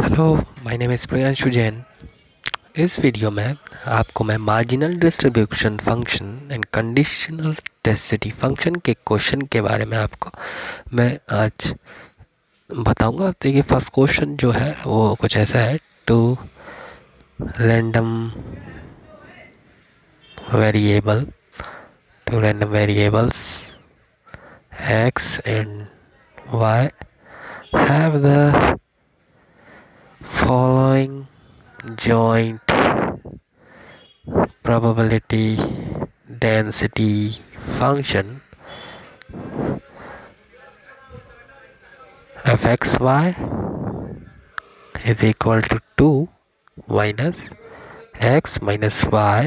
Hello, my name is Priyanshu Jain. इस video में आपको मैं marginal distribution function and conditional density function के क्वेश्चन के बारे में आपको मैं आज बताऊंगा। देखिए, फर्स्ट क्वेश्चन जो है वो कुछ ऐसा है। Two random variable two random variables X and Y have the following joint probability density function fxy is equal to 2 minus x minus y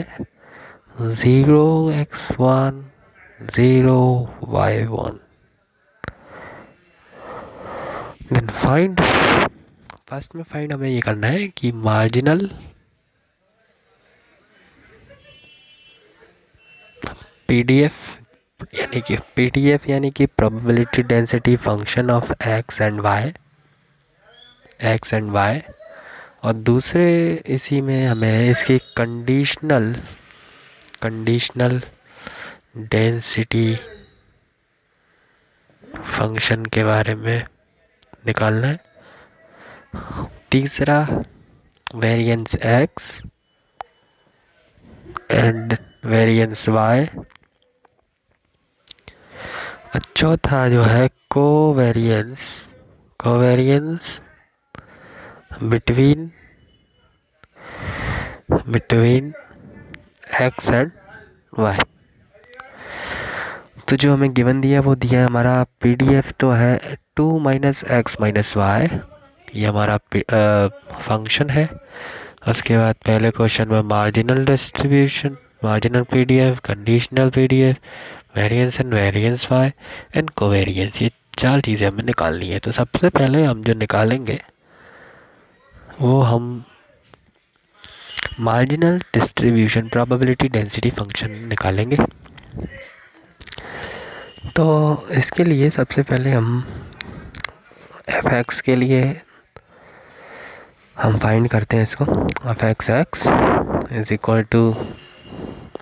0 x1 0 y1। then find first में find हमें ये करना है कि मार्जिनल पीडीएफ यानी कि probability density function of X and Y और दूसरे इसी में हमें इसकी कंडीशनल डेंसिटी फंक्शन के बारे में निकालना है। तीसरा variance X and variance Y और चौथा जो है covariance between X and Y. तो जो हमें गिवन दिया वो दिया है हमारा पीडीएफ तो है 2 माइनस एक्स माइनस वाई, ये हमारा फंक्शन है। उसके बाद पहले क्वेश्चन में marginal distribution, marginal PDF, conditional PDF, variance and variance Y and covariance, ये चार चीज़ें हमें निकालनी है। तो सबसे पहले हम जो निकालेंगे वो हम marginal distribution probability density function निकालेंगे। तो इसके लिए सबसे पहले हम एफ एक्स के लिए हम फाइंड करते हैं इसको। F X is equal to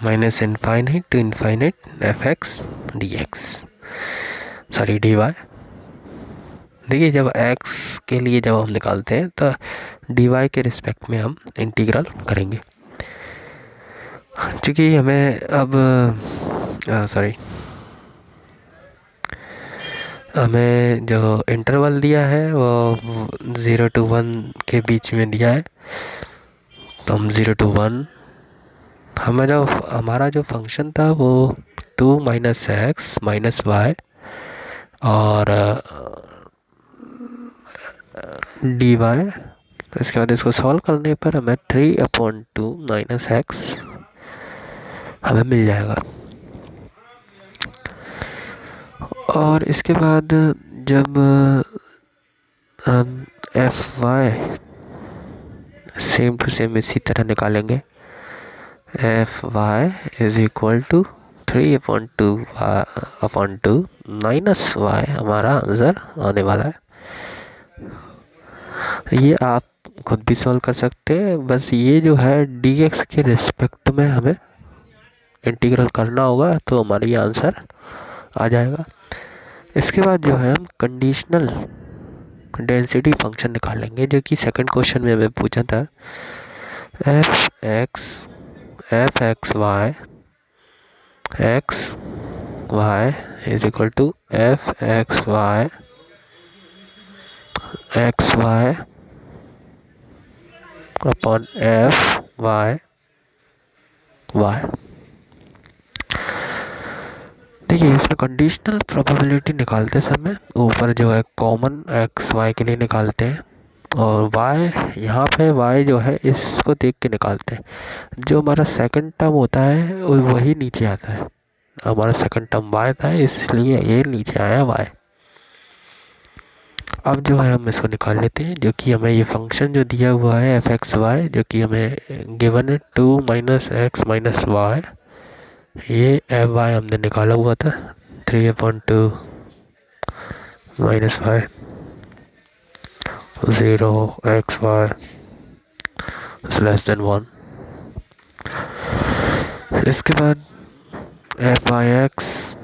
minus infinite to infinite F X D X, sorry D Y. देखिए, जब x के लिए जब हम निकालते हैं तो डी वाई के रिस्पेक्ट में हम इंटीग्रल करेंगे, क्योंकि हमें अब हमें जो इंटरवल दिया है वो 0 to 1 के बीच में दिया है। तो हम 0 to 1 हमारा जो फंक्शन था वो 2 माइनस एक्स माइनस वाई और डी वाई। इसके बाद इसको सॉल्व करने पर हमें 3/2 माइनस एक्स हमें मिल जाएगा। और इसके बाद जब हम F Y same to same इसी तरह निकालेंगे, F Y is equal to 3/2 minus Y हमारा आंसर आने वाला है। ये आप खुद भी सॉल्व कर सकते हैं, बस ये जो है डी एक्स के रिस्पेक्ट में हमें इंटीग्रल करना होगा तो हमारा ये आंसर आ जाएगा। इसके बाद जो है हम कंडीशनल डेंसिटी फंक्शन निकालेंगे, जो कि सेकंड क्वेश्चन में हमें पूछा था। F X Y is equal to F X Y upon F Y. देखिए, इसमें कंडीशनल प्रोबेबिलिटी निकालते समय ऊपर जो है कॉमन एक्स वाई के लिए निकालते हैं और वाई यहाँ पे वाई जो है इसको देख के निकालते हैं। जो हमारा सेकंड टर्म होता है वही नीचे आता है। हमारा सेकंड टर्म वाई था इसलिए ये नीचे आया वाई। अब जो है हम इसको निकाल लेते हैं, जो कि हमें ये फंक्शन जो दिया हुआ है एफ एक्स वाई, जो कि हमें गिवन है 2 माइनस एक्स माइनस वाई, ये एफ वाई हमने निकाला हुआ था 3/2 minus Y. 0 X Y is less than 1। इसके बाद F Y X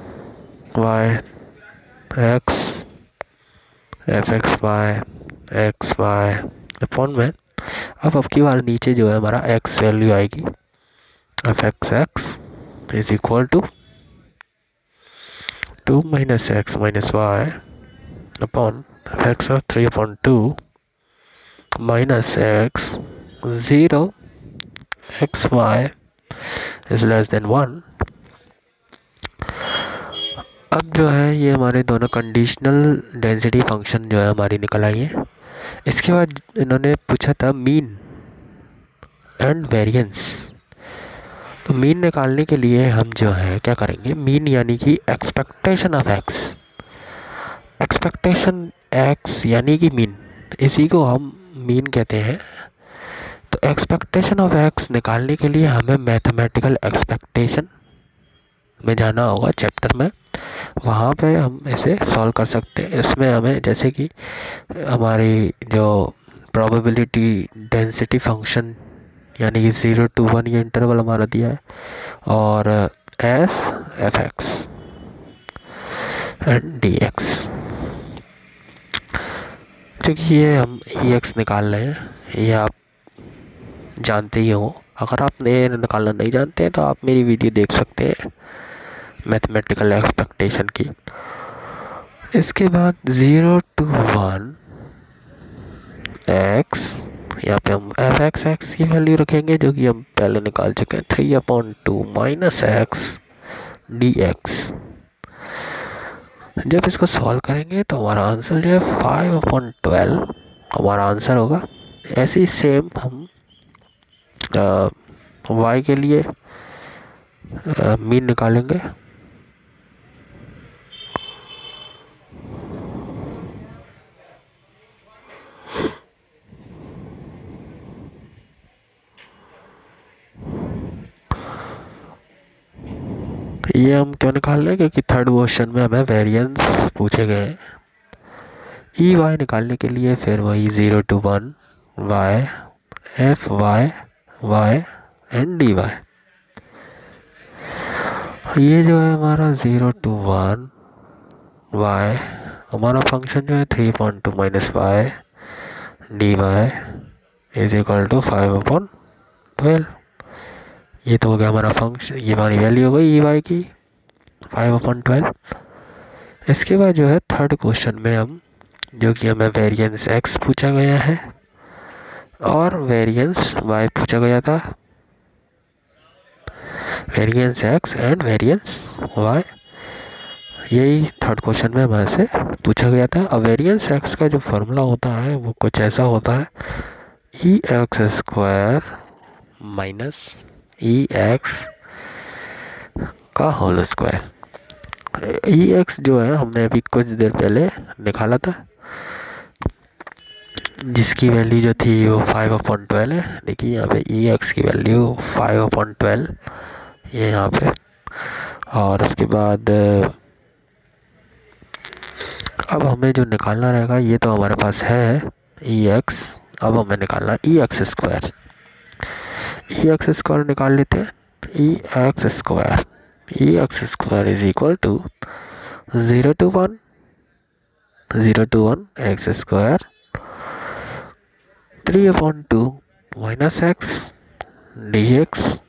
F X Y upon में अब की बार नीचे जो है हमारा एक्स वैल्यू आएगी, F X is equal to 2 minus X minus Y upon X of 3/2 minus X 0 X Y is less than 1। अब जो है ये हमारे दोनों कंडीशनल डेंसिटी फंक्शन जो है हमारी निकल आई है। इसके बाद इन्होंने पूछा था मीन एंड वेरिएंस। तो मीन निकालने के लिए हम जो है क्या करेंगे, मीन यानी कि एक्सपेक्टेशन ऑफ एक्स यानी कि मीन, इसी को हम मीन कहते हैं। तो एक्सपेक्टेशन ऑफ एक्स निकालने के लिए हमें मैथमेटिकल एक्सपेक्टेशन में जाना होगा चैप्टर में, वहाँ पे हम इसे सॉल्व कर सकते हैं। इसमें हमें जैसे कि हमारी जो प्रोबेबिलिटी डेंसिटी फंक्शन यानी कि 0 to 1 ये इंटरवल हमारा दिया है, और F x and D x, क्योंकि ये हम ई एक्स निकाल रहे हैं, ये आप जानते ही हो। अगर आप निकालना नहीं जानते हैं तो आप मेरी वीडियो देख सकते हैं मैथमेटिकल एक्सपेक्टेशन की। इसके बाद 0 to 1 एक्स, यहाँ पे हम एफ एक्स की वैल्यू रखेंगे जो कि हम पहले निकाल चुके हैं, 3/2 माइनस एक्स डी एक्स। जब इसको सॉल्व करेंगे तो हमारा आंसर जो है 5/12 हमारा आंसर होगा। ऐसे ही सेम हम वाई के लिए मीन निकालेंगे। ये हम क्यों निकाल रहे हैं, क्योंकि थर्ड क्वेश्चन में हमें वेरिएंस पूछे गए हैं। ई वाई निकालने के लिए फिर वही 0 to 1 Y F Y and D Y. ये जो है हमारा 0 to 1 वाई, हमारा फंक्शन जो है 3/2 minus Y D Y is equal to 5/12। ये तो हो गया हमारा फंक्शन, ये हमारी वैल्यू हो गई ई वाई की 5/12। इसके बाद जो है थर्ड क्वेश्चन में हम जो कि हमें वेरिएंस एक्स पूछा गया है और वेरिएंस वाई पूछा गया था, variance X and variance Y, यही थर्ड क्वेश्चन में हमारे से पूछा गया था। अब वेरिएंस एक्स का जो फॉर्मूला होता है वो कुछ ऐसा होता है, ई x square minus e x का होल स्क्वायर। ई एक्स जो है हमने अभी कुछ देर पहले निकाला था, जिसकी वैल्यू जो थी वो 5/12 है। देखिए यहाँ पे ई एक्स की वैल्यू 5/12 ये यहाँ पे। और उसके बाद अब हमें जो निकालना रहेगा, ये तो हमारे पास है ई एक्स, अब हमें निकालना e x square. E x square निकाल लेते हैं, e x square is equal to 0 to 1 x square 3/2 minus x D x.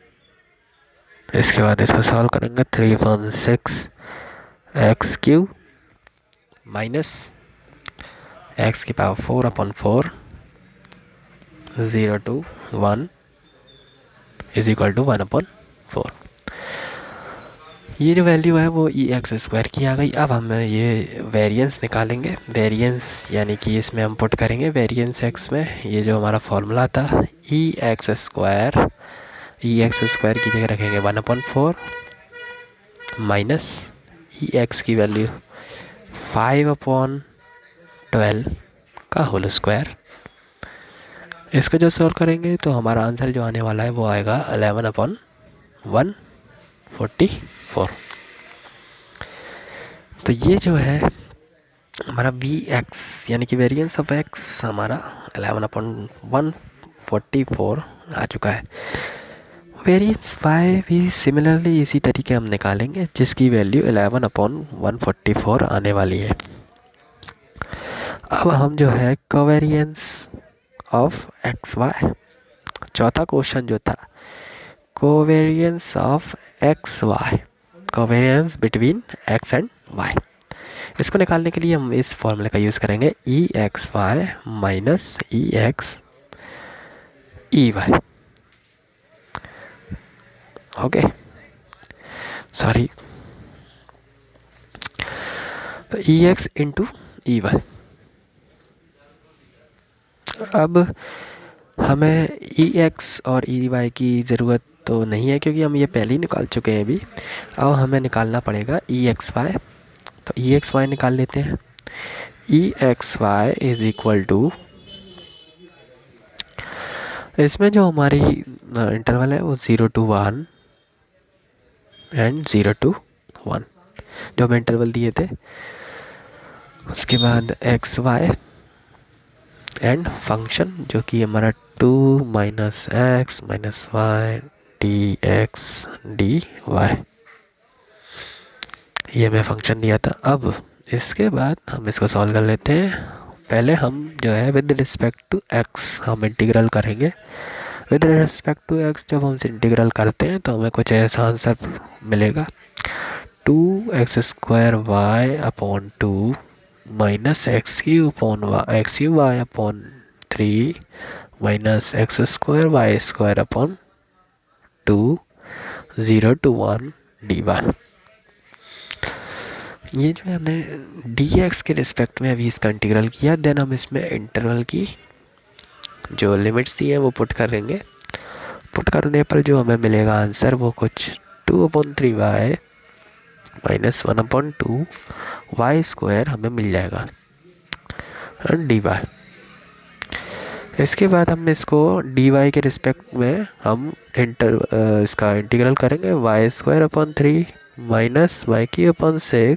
इसके बाद इसको सॉल्व करेंगे, 3/6 एक्स क्यूब माइनस एक्स की power 4/4 0 to 1 is equal to 1/4। ये जो वैल्यू है वो ई एक्स स्क्वायर की आ गई। अब हम ये वेरिएंस निकालेंगे, वेरिएंस यानी कि इसमें हम पुट करेंगे वेरिएंस एक्स में ये जो हमारा फॉर्मूला था ई एक्स स्क्वायर की जगह रखेंगे 1/4 माइनस ई एक्स की वैल्यू 5/12 का होल स्क्वायर। इसको जो सॉल्व करेंगे तो हमारा आंसर जो आने वाला है वो आएगा 11/144। तो ये जो है हमारा वी एक्स यानी कि वेरिएंस ऑफ एक्स हमारा 11/144 आ चुका है। वेरिएंस वाई भी सिमिलरली इसी तरीके हम निकालेंगे, जिसकी वैल्यू 11/144 आने वाली है। अब हम जो है कोवेरिएंस ऑफ एक्स वाई, चौथा क्वेश्चन जो था covariance of X Y, covariance between X and Y, इसको निकालने के लिए हम इस फॉर्मूले का यूज़ करेंगे e x y minus e x e y. Okay, sorry, तो e x into e y. अब हमें ई एक्स और ई वाई की ज़रूरत तो नहीं है, क्योंकि हम ये पहले ही निकाल चुके हैं अभी। अब हमें निकालना पड़ेगा ई एक्स वाई, तो ई एक्स वाई निकाल लेते हैं। E x Y is equal to, इसमें जो हमारी इंटरवल है वो 0 to 1 एंड 0 to 1 जो हमें इंटरवल दिए थे। उसके बाद एक्स वाई एंड फंक्शन जो कि हमारा 2 minus X minus Y D X D Y, ये हमें फंक्शन दिया था। अब इसके बाद हम इसको सॉल्व कर लेते हैं। पहले हम जो है विद रिस्पेक्ट टू एक्स हम इंटीग्रल करेंगे। विद रिस्पेक्ट टू एक्स जब हम इंटीग्रल करते हैं तो हमें कुछ ऐसा आंसर मिलेगा, 2x² Y upon 2 minus X cube Y upon 3 minus x² Y square upon 2 0 to 1 D Y. ये जो है हमने डी एक्स के रिस्पेक्ट में अभी इसका इंटीग्रल किया, देन हम इसमें इंटरवल की जो लिमिट्स दी है वो पुट करेंगे। पुट करने पर जो हमें मिलेगा आंसर वो कुछ 2/3 वाई माइनस 1/2 वाई स्क्वायर हमें मिल जाएगा डी वाई। इसके बाद हम इसको डी वाई के रिस्पेक्ट में हम इसका इंटीग्रल करेंगे y² upon 3 minus y³ upon 6,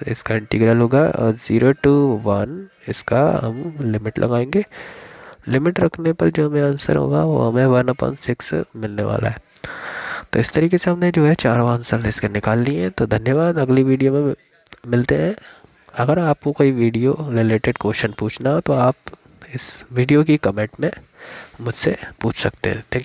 इसका इंटीग्रल होगा और 0 to 1 इसका हम लिमिट लगाएंगे। लिमिट रखने पर जो हमें आंसर होगा वो हमें 1/6 मिलने वाला है। तो इस तरीके से हमने जो है चारों आंसर इसके निकाल लिए हैं। तो धन्यवाद, अगली वीडियो में मिलते हैं। अगर आपको कोई वीडियो रिलेटेड क्वेश्चन पूछना हो तो आप इस वीडियो की कमेंट में मुझसे पूछ सकते हैं। Thank you.